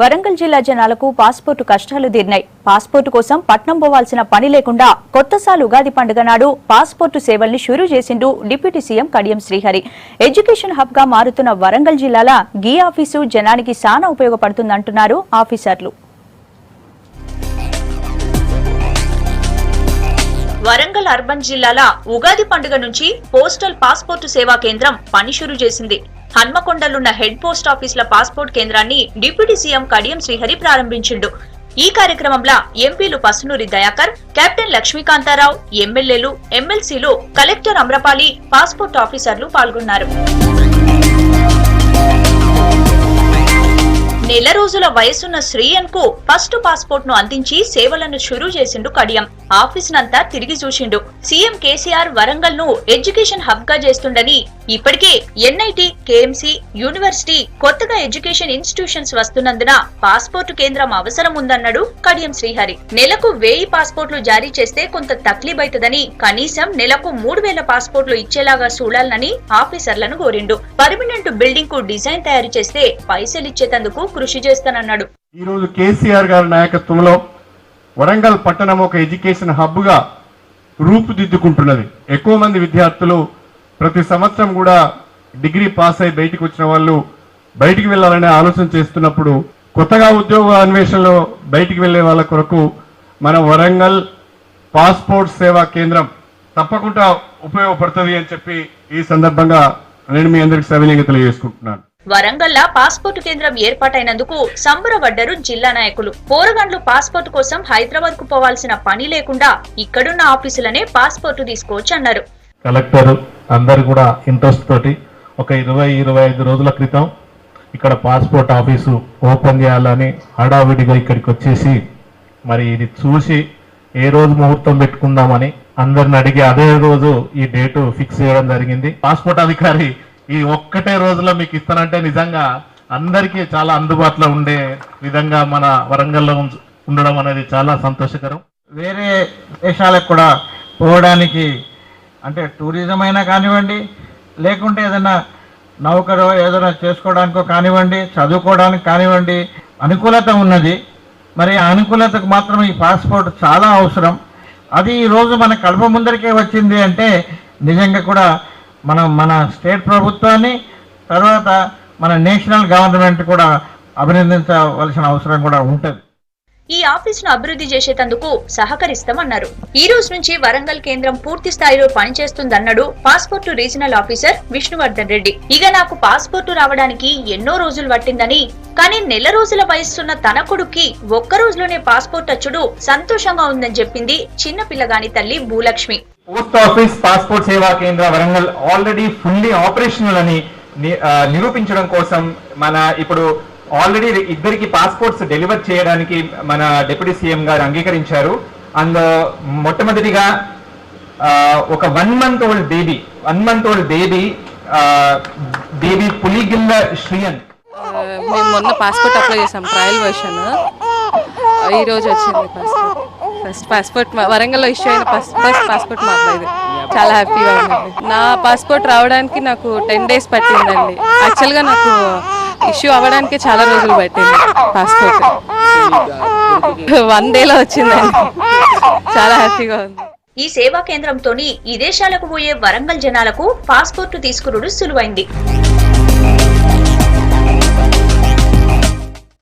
వరంగల్ జిల్లా జనాలకు పాస్పోర్టు కష్టాలు తీరినాయి. పాస్పోర్టు కోసం పట్నం పోవాల్సిన పని లేకుండా కొత్తసారి ఉగాది పండుగ నాడు పాస్పోర్టు సేవల్ని షురూ చేసిండు deputy CM Kadiyam Srihari. Education hub గా మారుతున్న వరంగల్ జిల్లాల గీ ఆఫీసు జనానికి సానా ఉపయోగపడుతుందంటున్నారు ఆఫీసర్లు. వరంగల్ అర్బన్ జిల్లాల ఉగాది పండుగ నుంచి పోస్టల్ పాస్పోర్టు సేవా కేంద్రం పని షురూ చేసింది. హన్మకొండలున్న హెడ్ పోస్ట్ ఆఫీసుల పాస్పోర్ట్ కేంద్రాన్ని డిప్యూటీ సీఎం కడియం శ్రీహరి ప్రారంభించిండు. ఈ కార్యక్రమంలో ఎంపీలు పసునూరి దయాకర్, కెప్టెన్ లక్ష్మీకాంతారావు, ఎమ్మెల్యేలు, ఎమ్మెల్సీలు, కలెక్టర్ అమ్రపాలి, పాస్పోర్ట్ ఆఫీసర్లు పాల్గొన్నారు. నెల రోజుల వయసున్న శ్రీయన్ కు ఫస్ట్ పాస్పోర్ట్ ను అందించి సేవలను షురూ చేసిండు కడియం. ఆఫీస్ నంతా తిరిగి చూసిండు. సీఎం కేసీఆర్ వరంగల్ ను ఎడ్యుకేషన్ హబ్ గా చేస్తుండని, ఇప్పటికే ఎన్ఐటి, కేఎంసీ, యూనివర్సిటీ, కొత్తగా ఎడ్యుకేషన్ ఇన్స్టిట్యూషన్స్ వస్తున్నందున పాస్పోర్టు కేంద్రం అవసరం ఉందన్నాడు కడియం శ్రీహరి. నెలకు 1000 పాస్పోర్ట్లు జారీ చేస్తే కొంత తక్లీఫ్ అవుతుందని కనీసం నెలకు 3000 పాస్పోర్ట్లు ఇచ్చేలాగా చూడాలని ఆఫీసర్లను కోరిండు. పర్మనెంట్ బిల్డింగ్ కు డిజైన్ తయారు చేస్తే పైసలిచ్చేందుకు కృషి చేస్తానన్నాడు. ఈ రోజు కేసీఆర్ గారి నాయకత్వంలో వరంగల్ పట్టణం ఒక ఎడ్యుకేషన్ హబ్ గా రూపుదిద్దుకుంటున్నది. ఎక్కువ మంది విద్యార్థులు ప్రతి సంవత్సరం కూడా డిగ్రీ పాస్ అయి బయటికి వచ్చిన వాళ్ళు బయటికి వెళ్లాలనే ఆలోచన చేస్తున్నప్పుడు కొత్తగా ఉద్యోగ అన్వేషణలో బయటికి వెళ్లే వాళ్ళ కొరకు మన వరంగల్ పాస్పోర్ట్ సేవా కేంద్రం తప్పకుండా ఉపయోగపడుతుంది అని చెప్పి ఈ సందర్భంగా నేను మీ అందరికి సవినీయంగా తెలియజేసుకుంటున్నాను. వరంగల్ పాస్పోర్టు కేంద్రం ఏర్పాటైనందుకు సంబరపడ్డారు జిల్లా నాయకులు. పోరగాండ్లు పాస్పోర్టు కోసం హైదరాబాద్ కు పోవాల్సిన పని లేకుండా ఇక్కడున్న ఆఫీసులనే పాస్పోర్టు తీసుకోవచ్చన్నారు. కలెక్టర్ అందరు కూడా ఇంట్రెస్ట్ తోటి ఒక 20-25 రోజుల క్రితం ఇక్కడ పాస్పోర్ట్ ఆఫీసు ఓపెన్ చేయాలని హడావిడిగా ఇక్కడికి వచ్చేసి మరి ఇది చూసి ఏ రోజు ముహూర్తం పెట్టుకుందామని అందరిని అడిగి అదే రోజు ఈ డేటు ఫిక్స్ చేయడం జరిగింది. పాస్పోర్ట్ అధికారి ఈ ఒక్కటే రోజులో మీకు ఇస్తానంటే నిజంగా అందరికీ చాలా అందుబాటులో ఉండే విధంగా మన వరంగల్లో ఉండడం అనేది చాలా సంతోషకరం. వేరే దేశాలకు కూడా పోవడానికి అంటే టూరిజం అయినా కానివ్వండి, లేకుంటే ఏదైనా నౌకరో ఏదైనా చేసుకోవడానికో కానివ్వండి, చదువుకోవడానికి కానివ్వండి అనుకూలత ఉన్నది. మరి ఆ అనుకూలతకు మాత్రం ఈ పాస్పోర్ట్ చాలా అవసరం. అది ఈరోజు మన కడప ముందరికే వచ్చింది అంటే నిజంగా కూడా మనం మన స్టేట్ ప్రభుత్వాన్ని తర్వాత మన నేషనల్ గవర్నమెంట్ కూడా అభినందించవలసిన అవసరం కూడా ఉంటుంది. ఈ ఆఫీసును అభివృద్ధి చేసేందుకు సహకరిస్తామన్నారు. ఈ రోజు నుంచి వరంగల్ కేంద్రం పూర్తి స్థాయిలో పనిచేస్తుందన్నాడు passport regional officer Vishnuvardhan Reddy. ఇక నాకు పాస్పోర్టు రావడానికి ఎన్నో రోజులు పట్టిందని, కానీ నెల రోజుల వయస్సున్న తన కొడుక్కి ఒక్క రోజులోనే పాస్పోర్ట్ అచ్చుడు సంతోషంగా ఉందని చెప్పింది చిన్న పిల్లగాని తల్లి భూలక్ష్మి. పోస్ట్ ఆఫీస్ పాస్పోర్ట్ సేవా కేంద్ర వరంగల్ ఆల్రెడీ ఫుల్లీ ఆపరేషనల్ అని నిరూపించడం కోసం మన ఇప్పుడు ఆల్రెడీ ఇద్దరికి పాస్పోర్ట్స్ డెలివర్ చేయడానికి మన డిప్యూటీ సీఎం గారు అంగీకరించారు. అందులో మొట్టమొదటిగా ఒక 1 month old బేబీ పులిగిల్ల శ్రీయన్. మేము మొన్న పాస్పోర్ట్ అప్లై చేసాం, ట్రయల్ వర్షన్. ఈ రోజు వచ్చింది పాస్పోర్ట్. ఫస్ట్ పాస్పోర్ట్ వరంగల్లో ఇష్యూ అయిన ఫస్ట్ పాస్పోర్ట్ మా అబ్బాయిది. చాలా హ్యాపీగా ఉందండి. నా పాస్పోర్ట్ రావడానికి నాకు 10 days పట్టిందండి. యాక్చువల్గా నాకు ఇష్యూ అవ్వడానికి చాలా రోజులు పట్టింది. పాస్పోర్ట్ 1 dayలో వచ్చిందండి. చాలా హ్యాపీగా ఉంది. ఈ సేవా కేంద్రంతోని విదేశాలకు పోయే వరంగల్ జనాలకు పాస్పోర్టు తీసుకురుడు సులువైంది.